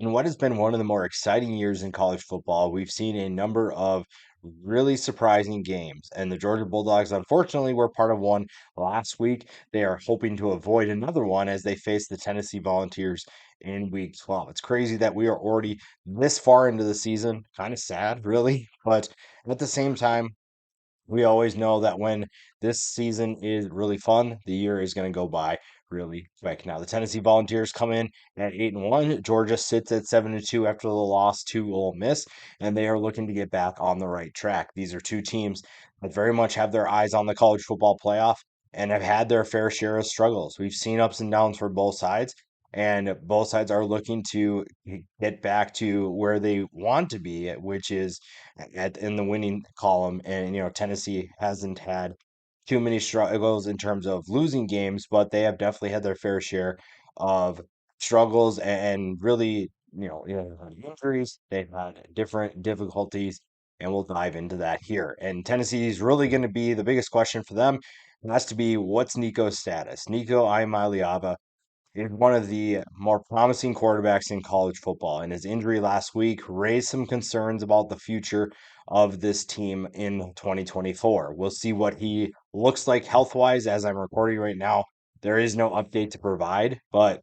In what has been one of the more exciting years in college football, we've seen a number of really surprising games, and the Georgia Bulldogs, unfortunately, were part of one last week. They are hoping to avoid another one as they face the Tennessee Volunteers in week 12. It's crazy that we are already this far into the season. Kind of sad, really, but at the same time, we always know that when this season is really fun, the year is going to go by really quick. Now, the Tennessee Volunteers come in at 8-1. Georgia sits at 7-2 after the loss to Ole Miss, and they are looking to get back on the right track. These are two teams that very much have their eyes on the college football playoff and have had their fair share of struggles. We've seen ups and downs for both sides, and both sides are looking to get back to where they want to be, which is in the winning column. And Tennessee hasn't had too many struggles in terms of losing games, but they have definitely had their fair share of struggles and really, injuries. They've had different difficulties, and we'll dive into that here. And Tennessee is really going to be the biggest question for them. It has to be, what's Nico's status? Nico Iamaleava is one of the more promising quarterbacks in college football, and his injury last week raised some concerns about the future of this team in 2024. We'll see what he looks like health wise as I'm recording right now. There is no update to provide, but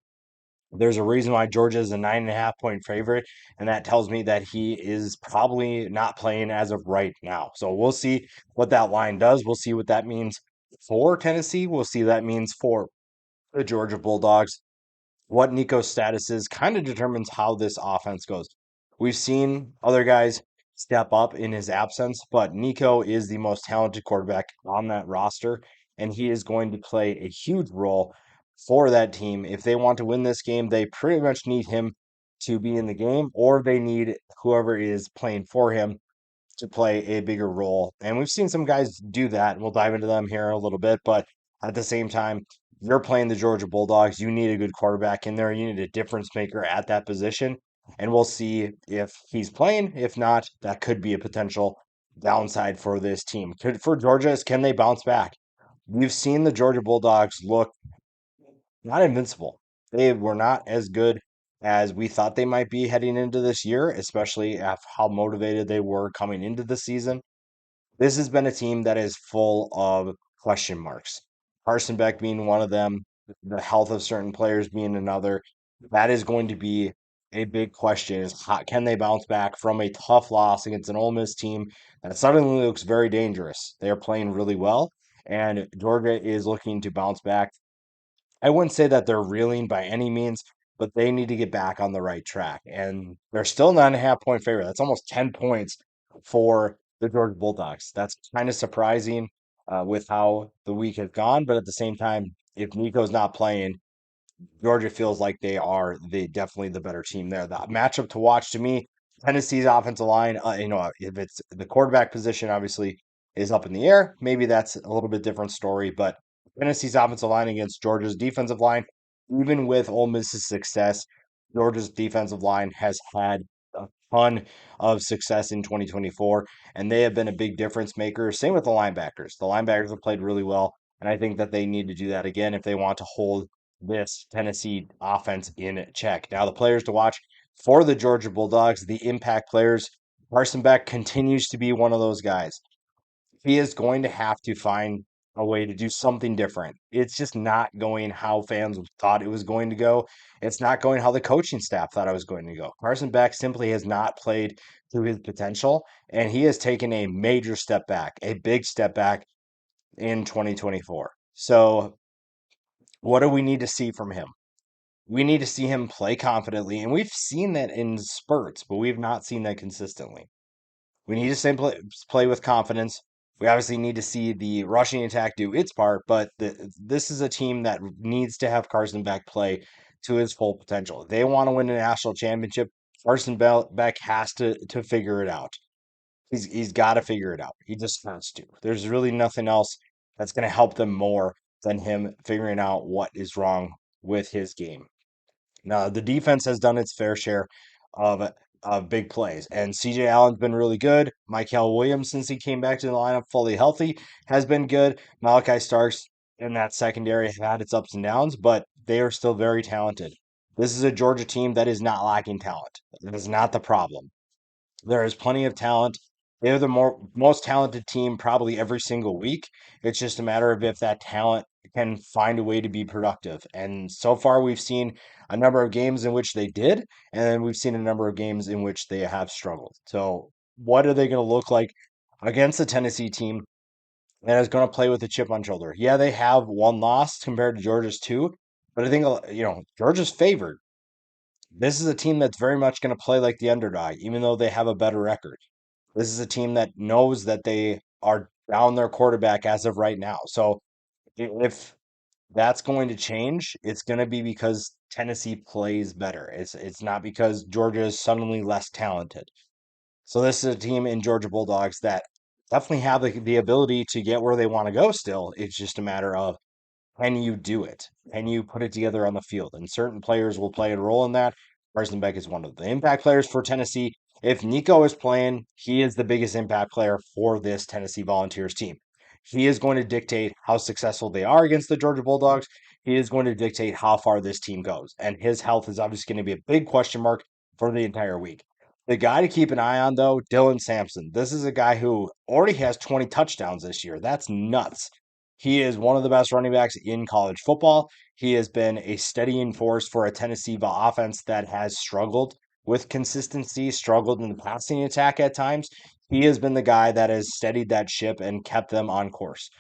there's a reason why Georgia is a 9.5 point favorite, and that tells me that he is probably not playing as of right now. So we'll see what that line does. We'll see what that means for Tennessee. We'll see what that means for the Georgia Bulldogs. What Nico's status is kind of determines how this offense goes. We've seen other guys step up in his absence, but Nico is the most talented quarterback on that roster, and he is going to play a huge role for that team. If they want to win this game, they pretty much need him to be in the game, or they need whoever is playing for him to play a bigger role. And we've seen some guys do that, and we'll dive into them here in a little bit. But at the same time, you're playing the Georgia Bulldogs. You need a good quarterback in there. You need a difference maker at that position. And we'll see if he's playing. If not, that could be a potential downside for this team. For Georgia, is can they bounce back? We've seen the Georgia Bulldogs look not invincible. They were not as good as we thought they might be heading into this year, especially after how motivated they were coming into the season. This has been a team that is full of question marks. Carson Beck being one of them, the health of certain players being another. That is going to be a big question is how, can they bounce back from a tough loss against an Ole Miss team that suddenly looks very dangerous? They are playing really well, and Georgia is looking to bounce back. I wouldn't say that they're reeling by any means, but they need to get back on the right track. And they're still 9.5 point favorite. That's almost 10 points for the Georgia Bulldogs. That's kind of surprising with how the week has gone. But at the same time, if Nico's not playing, Georgia feels like they are definitely the better team there. The matchup to watch to me, Tennessee's offensive line. If it's the quarterback position, obviously is up in the air. Maybe that's a little bit different story. But Tennessee's offensive line against Georgia's defensive line, even with Ole Miss's success, Georgia's defensive line has had a ton of success in 2024, and they have been a big difference maker. Same with the linebackers. The linebackers have played really well, and I think that they need to do that again if they want to hold this Tennessee offense in check. Now, the players to watch for the Georgia Bulldogs, the impact players, Carson Beck continues to be one of those guys. He is going to have to find a way to do something different. It's just not going how fans thought it was going to go. It's not going how the coaching staff thought it was going to go. Carson Beck simply has not played to his potential, and he has taken a major step back, a big step back in 2024. So, what do we need to see from him? We need to see him play confidently, and we've seen that in spurts, but we've not seen that consistently. We need to simply play with confidence. We obviously need to see the rushing attack do its part, but this is a team that needs to have Carson Beck play to his full potential. If they want to win a national championship, Beck has to figure it out. He's got to figure it out. He just has to. There's really nothing else that's going to help them more than him figuring out what is wrong with his game. Now, the defense has done its fair share of big plays, and CJ Allen's been really good. Michael Williams, since he came back to the lineup fully healthy, has been good. Malachi Starks in that secondary have had its ups and downs, but they are still very talented. This is a Georgia team that is not lacking talent. That is not the problem. There is plenty of talent. They're the most talented team probably every single week. It's just a matter of if that talent can find a way to be productive. And so far, we've seen a number of games in which they did, and then we've seen a number of games in which they have struggled. So, what are they going to look like against the Tennessee team that is going to play with a chip on shoulder? Yeah, they have one loss compared to Georgia's two, but I think Georgia's favored. This is a team that's very much going to play like the underdog, even though they have a better record. This is a team that knows that they are down their quarterback as of right now. So if that's going to change, it's going to be because Tennessee plays better. It's not because Georgia is suddenly less talented. So this is a team in Georgia Bulldogs that definitely have the ability to get where they want to go still. It's just a matter of, can you do it? Can you put it together on the field? And certain players will play a role in that. Carson Beck is one of the impact players for Tennessee. If Nico is playing, he is the biggest impact player for this Tennessee Volunteers team. He is going to dictate how successful they are against the Georgia Bulldogs. He is going to dictate how far this team goes. And his health is obviously going to be a big question mark for the entire week. The guy to keep an eye on, though, Dylan Sampson. This is a guy who already has 20 touchdowns this year. That's nuts. He is one of the best running backs in college football. He has been a steadying force for a Tennessee offense that has struggled with consistency, struggled in the passing attack at times. He has been the guy that has steadied that ship and kept them on course.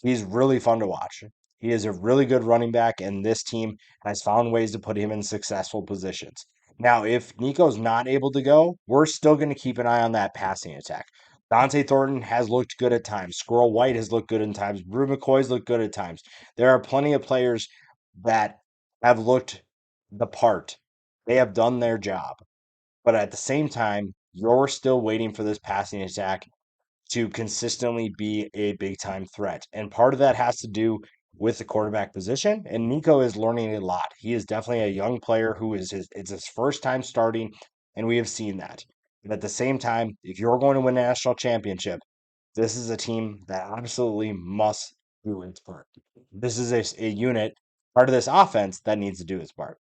He's really fun to watch. He is a really good running back, and this team has found ways to put him in successful positions. Now, if Nico's not able to go, we're still going to keep an eye on that passing attack. Dante Thornton has looked good at times. Squirrel White has looked good at times. Brew McCoy's looked good at times. There are plenty of players that have looked the part. They have done their job. But at the same time, you're still waiting for this passing attack to consistently be a big time threat. And part of that has to do with the quarterback position. And Nico is learning a lot. He is definitely a young player who it's his first time starting, and we have seen that. But at the same time, if you're going to win a national championship, this is a team that absolutely must do its part. This is a unit, part of this offense that needs to do its part.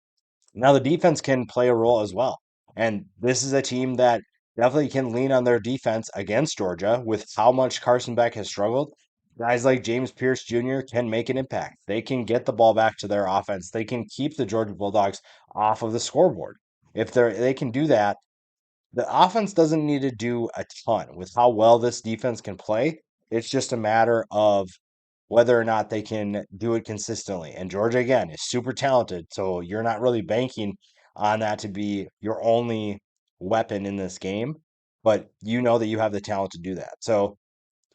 Now the defense can play a role as well. And this is a team that definitely can lean on their defense against Georgia with how much Carson Beck has struggled. Guys like James Pierce Jr. can make an impact. They can get the ball back to their offense. They can keep the Georgia Bulldogs off of the scoreboard. If they can do that, the offense doesn't need to do a ton with how well this defense can play. It's just a matter of whether or not they can do it consistently. And Georgia, again, is super talented. So you're not really banking on that to be your only weapon in this game, but you know that you have the talent to do that. So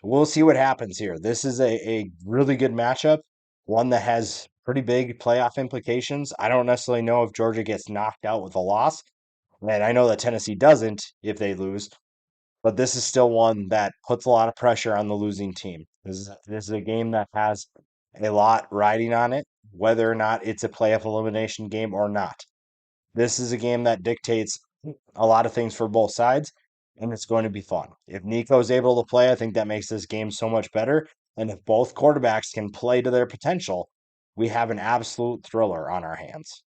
we'll see what happens here. This is a really good matchup, one that has pretty big playoff implications. I don't necessarily know if Georgia gets knocked out with a loss, and I know that Tennessee doesn't if they lose, but this is still one that puts a lot of pressure on the losing team. This is a game that has a lot riding on it, whether or not it's a playoff elimination game or not. This is a game that dictates a lot of things for both sides, and it's going to be fun. If Nico is able to play, I think that makes this game so much better. And if both quarterbacks can play to their potential, we have an absolute thriller on our hands.